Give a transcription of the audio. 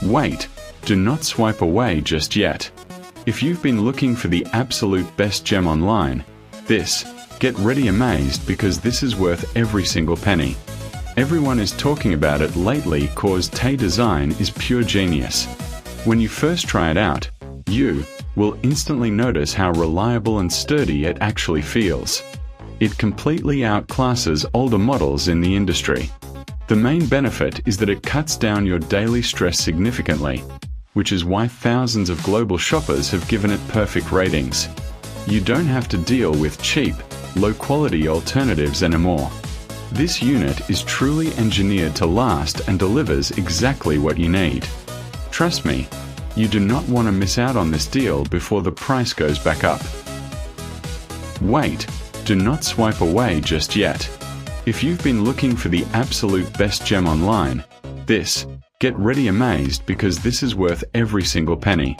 Wait, do not swipe away just yet. If you've been looking for the absolute best gem online, get ready amazed because this is worth every single penny. Everyone is talking about it lately cause Tay design is pure genius. When you first try it out, you will instantly notice how reliable and sturdy it actually feels. It completely outclasses older models in the industry. The main benefit is that it cuts down your daily stress significantly, which is why thousands of global shoppers have given it perfect ratings. You don't have to deal with cheap, low-quality alternatives anymore. This unit is truly engineered to last and delivers exactly what you need. Trust me, you do not want to miss out on this deal before the price goes back up. Wait, do not swipe away just yet. If you've been looking for the absolute best gem online, get ready amazed because this is worth every single penny.